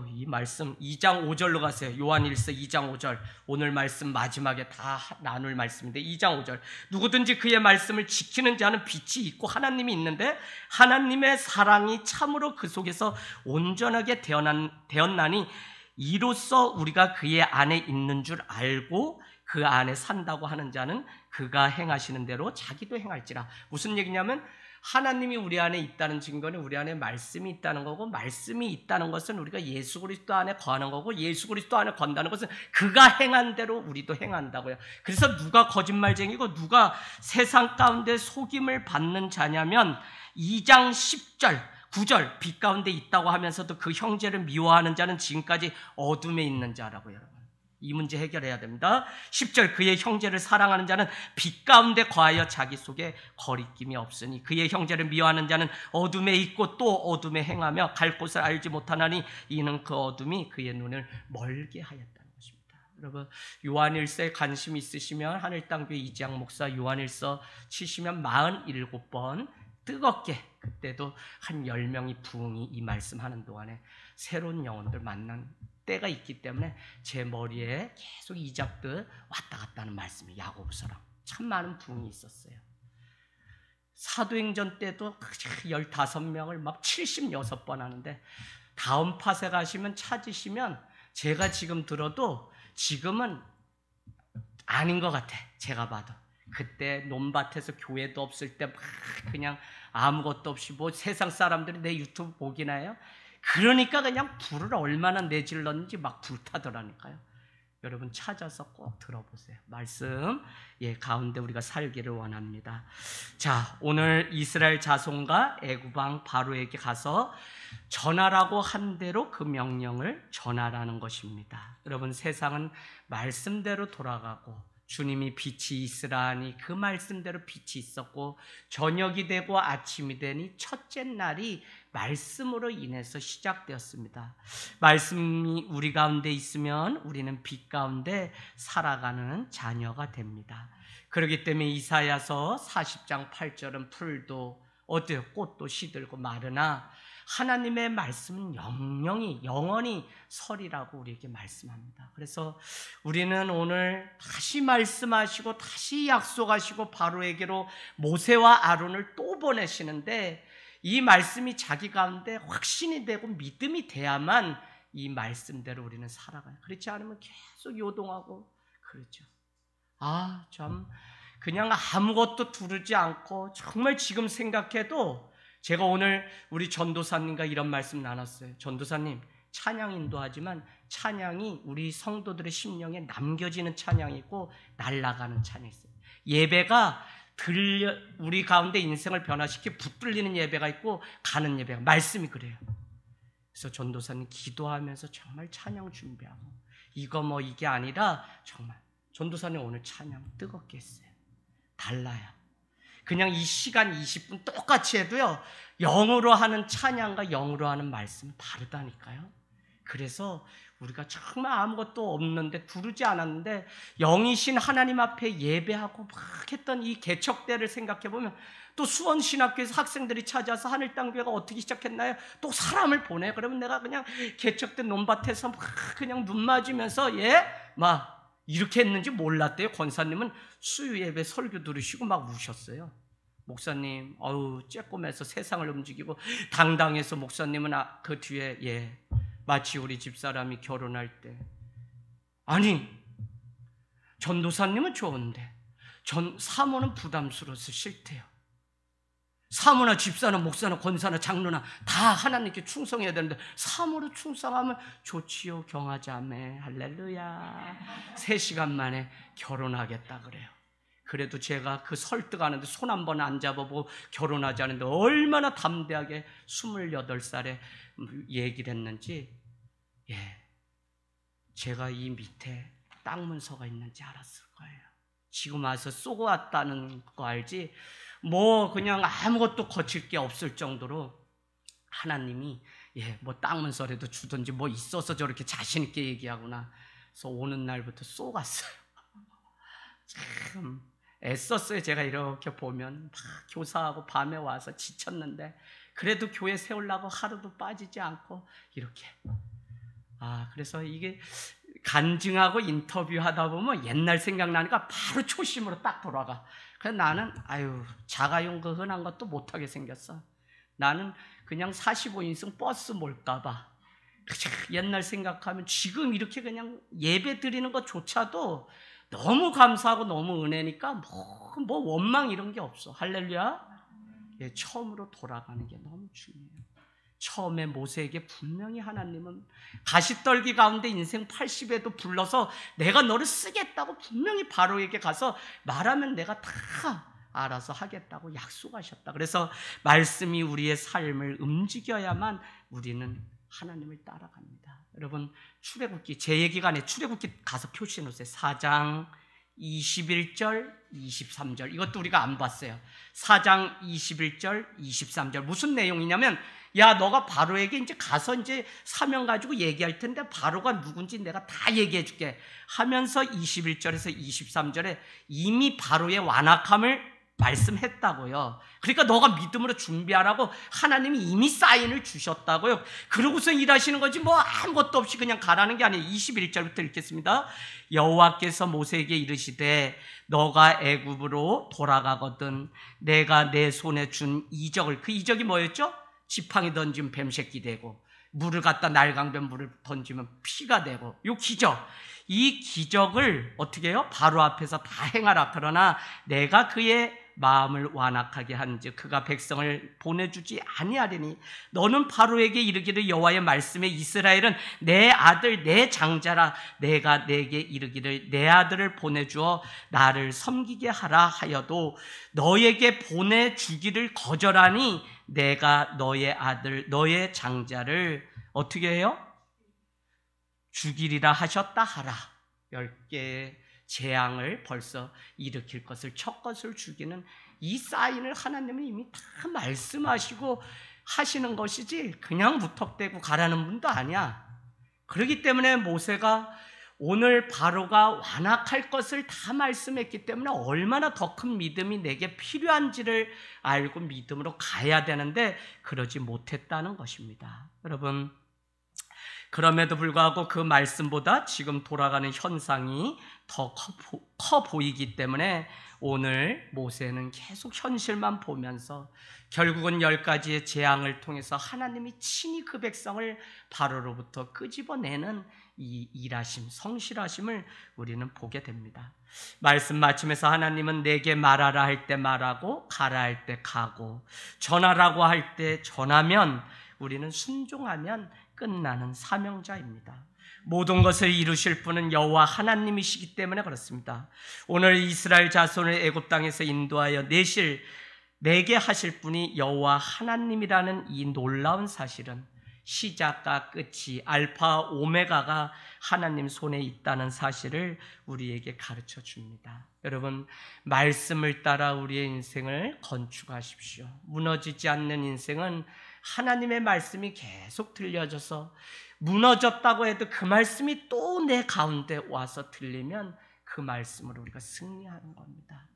이 말씀 2장 5절로 가세요. 요한일서 2장 5절 오늘 말씀 마지막에 다 나눌 말씀인데 2장 5절 누구든지 그의 말씀을 지키는 자는 빛이 있고 하나님이 있는데 하나님의 사랑이 참으로 그 속에서 온전하게 되었나니 이로써 우리가 그의 안에 있는 줄 알고 그 안에 산다고 하는 자는 그가 행하시는 대로 자기도 행할지라. 무슨 얘기냐면 하나님이 우리 안에 있다는 증거는 우리 안에 말씀이 있다는 거고 말씀이 있다는 것은 우리가 예수 그리스도 안에 거하는 거고 예수 그리스도 안에 건다는 것은 그가 행한 대로 우리도 행한다고요. 그래서 누가 거짓말쟁이고 누가 세상 가운데 속임을 받는 자냐면 2장 10절 9절 빛 가운데 있다고 하면서도 그 형제를 미워하는 자는 지금까지 어둠에 있는 자라고요. 여러분 이 문제 해결해야 됩니다. 10절 그의 형제를 사랑하는 자는 빛 가운데 거하여 자기 속에 거리낌이 없으니 그의 형제를 미워하는 자는 어둠에 있고 또 어둠에 행하며 갈 곳을 알지 못하나니 이는 그 어둠이 그의 눈을 멀게 하였다는 것입니다. 여러분 요한일서에 관심 있으시면 하늘땅교회 이지양 목사 요한일서 치시면 47번 뜨겁게 그때도 한 10명이 부흥이 이 말씀하는 동안에 새로운 영혼들 만난 때가 있기 때문에 제 머리에 계속 이잡듯 왔다 갔다 하는 말씀이 야고보서랑 참 많은 부흥이 있었어요. 사도행전 때도 15명을 막 76번 하는데 다음 팟에 가시면 찾으시면 제가 지금 들어도 지금은 아닌 것 같아. 제가 봐도 그때 논밭에서 교회도 없을 때 막 그냥 아무것도 없이 뭐 세상 사람들이 내 유튜브 보기나 해요. 그러니까 그냥 불을 얼마나 내질렀는지 막 불타더라니까요. 여러분 찾아서 꼭 들어보세요. 말씀 가운데 우리가 살기를 원합니다. 자, 오늘 이스라엘 자손과 애굽 왕 바로에게 가서 전하라고 한 대로 그 명령을 전하라는 것입니다. 여러분, 세상은 말씀대로 돌아가고 주님이 빛이 있으라니 그 말씀대로 빛이 있었고, 저녁이 되고 아침이 되니 첫째 날이 말씀으로 인해서 시작되었습니다. 말씀이 우리 가운데 있으면 우리는 빛 가운데 살아가는 자녀가 됩니다. 그렇기 때문에 이사야서 40장 8절은 풀도 어때요? 꽃도 시들고 마르나 하나님의 말씀은 영원히 설이라고 우리에게 말씀합니다. 그래서 우리는 오늘 다시 말씀하시고 다시 약속하시고 바로에게로 모세와 아론을 또 보내시는데, 이 말씀이 자기 가운데 확신이 되고 믿음이 돼야만 이 말씀대로 우리는 살아가요. 그렇지 않으면 계속 요동하고 그렇죠. 참 그냥 아무것도 두르지 않고, 정말 지금 생각해도 제가 오늘 우리 전도사님과 이런 말씀 나눴어요. 전도사님, 찬양 인도하지만 찬양이 우리 성도들의 심령에 남겨지는 찬양이고 날아가는 찬양이 있어요. 예배가 우리 가운데 인생을 변화시켜 붙들리는 예배가 있고 가는 예배가, 말씀이 그래요. 그래서 전도사님 기도하면서 정말 찬양 준비하고, 이게 아니라 정말 전도사님 오늘 찬양 뜨겁게 했어요. 달라요. 그냥 이 시간 20분 똑같이 해도요, 영으로 하는 찬양과 영으로 하는 말씀은 다르다니까요. 그래서 우리가 정말 아무것도 없는데, 두르지 않았는데 영이신 하나님 앞에 예배하고 막 했던 이 개척대를 생각해보면, 또 수원신학교에서 학생들이 찾아서 하늘땅교회가 어떻게 시작했나요? 또 사람을 보내. 그러면 내가 그냥 개척대 논밭에서 막 그냥 눈 맞으면서 막 이렇게 했는지 몰랐대요. 권사님은 수요예배 설교 들으시고 막 우셨어요. 목사님, 쬐꼼해서 세상을 움직이고 당당해서, 목사님은 그 뒤에 마치 우리 집사람이 결혼할 때, 아니 전도사님은 좋은데 사모는 부담스러워서 싫대요. 사모나 집사나 목사나 권사나 장로나 다 하나님께 충성해야 되는데 사모로 충성하면 좋지요. 경하자매 할렐루야. 3시간 만에 결혼하겠다 그래요. 그래도 제가 그 설득하는데 손 한 번 안 잡아보고 결혼하지 않은데 얼마나 담대하게 28살에 얘기를 했는지, 제가 이 밑에 땅 문서가 있는지 알았을 거예요. 지금 와서 쏘고 왔다는 거 알지? 그냥 아무것도 거칠 게 없을 정도로 하나님이 땅 문서라도 주든지 있어서 저렇게 자신 있게 얘기하구나. 그래서 오는 날부터 쏘갔어요. 참 애썼어요. 제가 이렇게 보면 막 교사하고 밤에 와서 지쳤는데 그래도 교회 세우려고 하루도 빠지지 않고 이렇게. 그래서 이게 간증하고 인터뷰하다 보면 옛날 생각나니까 바로 초심으로 딱 돌아가. 그래서 나는 자가용 그 흔한 것도 못하게 생겼어. 나는 그냥 45인승 버스 몰까 봐. 옛날 생각하면 지금 이렇게 그냥 예배 드리는 것조차도 너무 감사하고 너무 은혜니까 원망 이런 게 없어. 할렐루야. 처음으로 돌아가는 게 너무 중요해요. 처음에 모세에게 분명히 하나님은 가시떨기 가운데 인생 80에도 불러서 내가 너를 쓰겠다고 분명히 바로에게 가서 말하면 내가 다 알아서 하겠다고 약속하셨다. 그래서 말씀이 우리의 삶을 움직여야만 우리는 하나님을 따라갑니다. 여러분, 출애굽기, 제 얘기가 아니에요. 출애굽기 가서 표시해 놓으세요. 4장 21절 23절. 이것도 우리가 안 봤어요. 4장 21절 23절. 무슨 내용이냐면, 너가 바로에게 이제 가서 이제 사명 가지고 얘기할 텐데 바로가 누군지 내가 다 얘기해 줄게 하면서 21절에서 23절에 이미 바로의 완악함을 말씀했다고요. 그러니까 너가 믿음으로 준비하라고 하나님이 이미 사인을 주셨다고요. 그러고서 일하시는 거지 아무것도 없이 그냥 가라는 게 아니에요. 21절부터 읽겠습니다. 여호와께서 모세에게 이르시되 너가 애굽으로 돌아가거든 내가 내 손에 준 이적을, 그 이적이 뭐였죠? 지팡이 던지면 뱀새끼 되고 물을 갖다 날강변 물을 던지면 피가 되고, 이 기적, 이 기적을 어떻게 해요? 바로 앞에서 다 행하라. 그러나 내가 그의 마음을 완악하게 한즉 그가 백성을 보내주지 아니하리니 너는 바로에게 이르기를 여호와의 말씀에 이스라엘은 내 아들 내 장자라 내가 내게 이르기를 내 아들을 보내주어 나를 섬기게 하라 하여도 너에게 보내주기를 거절하니 내가 너의 아들 너의 장자를 어떻게 해요? 죽이리라 하셨다 하라. 10개의 재앙을 벌써 일으킬 것을 첫 것을 죽이는 이 사인을 하나님은 이미 다 말씀하시고 하시는 것이지 그냥 무턱대고 가라는 분도 아니야. 그렇기 때문에 모세가 오늘 바로가 완악할 것을 다 말씀했기 때문에 얼마나 더 큰 믿음이 내게 필요한지를 알고 믿음으로 가야 되는데 그러지 못했다는 것입니다. 여러분, 그럼에도 불구하고 그 말씀보다 지금 돌아가는 현상이 더 커 보이기 때문에 오늘 모세는 계속 현실만 보면서 결국은 10가지의 재앙을 통해서 하나님이 친히 그 백성을 바로로부터 끄집어내는 이 일하심, 성실하심을 우리는 보게 됩니다. 말씀 마침에서 하나님은 내게 말하라 할 때 말하고 가라 할 때 가고 전하라고 할 때 전하면 우리는 순종하면 끝나는 사명자입니다. 모든 것을 이루실 분은 여호와 하나님이시기 때문에 그렇습니다. 오늘 이스라엘 자손을 애굽 땅에서 인도하여 내게 하실 분이 여호와 하나님이라는 이 놀라운 사실은 시작과 끝이 알파 오메가가 하나님 손에 있다는 사실을 우리에게 가르쳐 줍니다. 여러분, 말씀을 따라 우리의 인생을 건축하십시오. 무너지지 않는 인생은 하나님의 말씀이 계속 들려져서 무너졌다고 해도 그 말씀이 또 내 가운데 와서 들리면 그 말씀으로 우리가 승리하는 겁니다.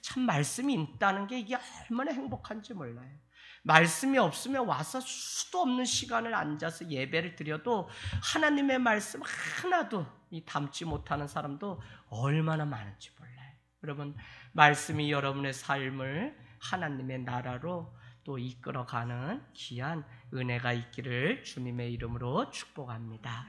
참 말씀이 있다는 게 이게 얼마나 행복한지 몰라요. 말씀이 없으면 와서 수도 없는 시간을 앉아서 예배를 드려도 하나님의 말씀 하나도 담지 못하는 사람도 얼마나 많은지 몰라요. 여러분, 말씀이 여러분의 삶을 하나님의 나라로 또 이끌어가는 귀한 은혜가 있기를 주님의 이름으로 축복합니다.